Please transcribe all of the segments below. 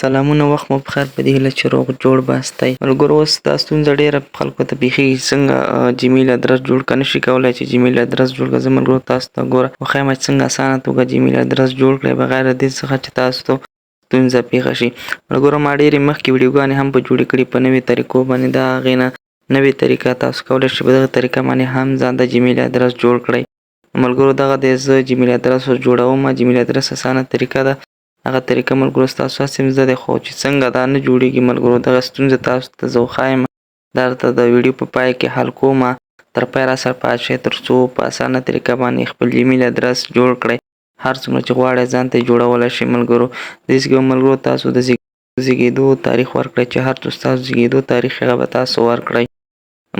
سلامونه وخت مو پخیر په دې هیله چې روغ جوړ باستی ملګرو. اوس دا ستونزه ډېره خلکو ته بیخي څنګه جیمیل ادرس جوړ کړه نشي کولی چې جیمیل ادرس جوړ کړه. زه ملګرو تاسو ته ګوره وښیم چې څنګه اسانه توګه جیمیل ادرس جوړ کړئ بغیر د دې څخه چې تاسو ته ستونزه پیښه شي. ملګرو ما ډېرې مخکې ویډیوګانې هم په جوړې کړي په نوې طریقو باندې. د هغې نه نوې طریقه تاسو کولی شئ په دغه طریقه باندې هم ځان ته جیمیل ادرس جوړ کړئ. ملګرو دغه دی زه جیمیل ادرس اوس جوړوم. جیمیل ادرس اسانه طریقه ده. هغه طریقه ملګرو ستاسو هسې هم زده دی خو چې څنګه دا نه جوړېږي ملګرو دغه ستونزه تاسو ته زه وښایم. دا درته د ویډیو په پای کې حل کوم. تر پایه راسره پاتې شئ تر څو په اسانه طریقه باندې خپل جیمیل ادرس جوړ کړئ. هر څومره چې غواړئ ځان ته یې جوړولی شئ ملګرو. دې کې به ملګرو تاسو د زیږېدو تاریخ ورکړئ چې هر څه ستاسو زیږېدو تاریخ هغه به تاسو ورکړئ.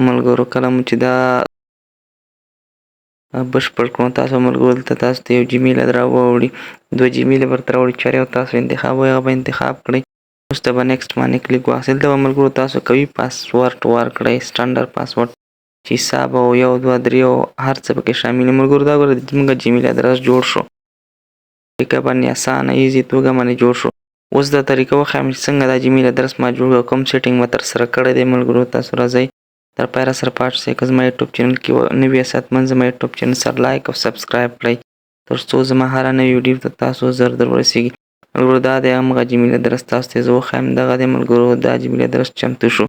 ملګرو کله مو چې دا بشپړ کړو تاسو ملګرو دلته تاسو ته یو جیمیل راوړي 2 جیمیل ورته راوړي چې یو تاسو انتخاب وایي هغه به انتخاب کړئ. وروسته به نیکسټ باندې کلیک واخلئ. دلته به ملګرو تاسو قوي پاسورډ ورکړئ سټنډرډ پاسورډ چې حساب او 1 2 3 هر څه پکې شامل ملګرو. دا ګوره زموږ جیمیل ادرس جوړ شو طریقه باندې اسانه ایزي توګه باندې جوړ شو. اوس دا طریقه وښایم چې څنګه دا جیمیل ادرس ما جوړ کړ کوم سیټینګ ما ترسره کړی دی ملګرو. تاسو راځئ تر پایه راسره پاتې شئ. که زما یوټیوب چینل کې نوي یاست حتماً زما یوټیوب چینل سره لایک او سبسکرایب کړئ تر څو زما هره نوې ویډیو ته تاسو زر در ورسیږي. ملګرو دا دی همغه جیمیل ادرس تاسو ته زه وښایم دغه دی ملګرو. دا جیمیل ادرس چمتو شو.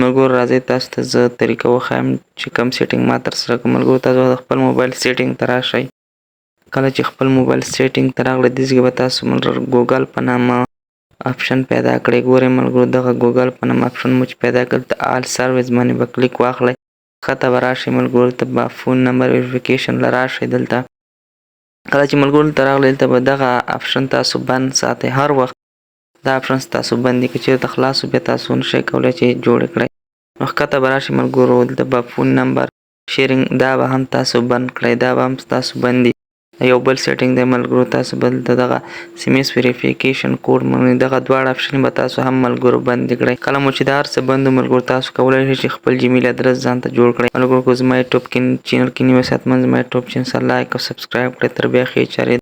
ملګرو راځئ تاسو ته زه طریقه وښایم چې کوم سیټینګ ما ترسره کړ. ملګرو تاسو د خپل موبایل سیټینګ ته راشئ. کله چې خپل موبایل سیټینګ ته راغلئ دې ځای کې به تاسو ملګرو ګوګل په نامه آپشن پیدا کړئ. ګورئ ملګرو دغه ګوګل په نامه آپشن مو چې پیدا کړل د آل سروس باندې به کلیک واخلئ. ښکته به راشئ ملګرو دلته به فون نمبر ویریفیکیشن له راشئ. دلته کله چې ملګرو دلته راغلئ دلته به دغه آپشن تاسو بند ساتئ. هر وخت دا آپشن تاسو بند دي که چېرته خلاص بیا تاسو نشئ کولی چې جوړ کړئ. نو ښکته به راشئ ملګرو دلته به فون نمبر شیرینګ دا به هم تاسو بند کړئ. دا به هم تاسو بند دي. یو بل سیټینګ دی ملګرو تاسو به دلته دغه SMS ویریفیکیشن کوډ دغه دواړه آپشن به تاسو هم ملګرو بند کړئ. کله مو چې دا هر څه بند ملګرو تاسو کولی شئ چې خپل جیمیل ادرس ځان ته جوړ کړئ. ملګرو که زما یوټیوب چینل کې نوي یاست حتماً زما یوټیوب چینل سره لایک او سبسکرایب کړئ. تر بیا ښې چارې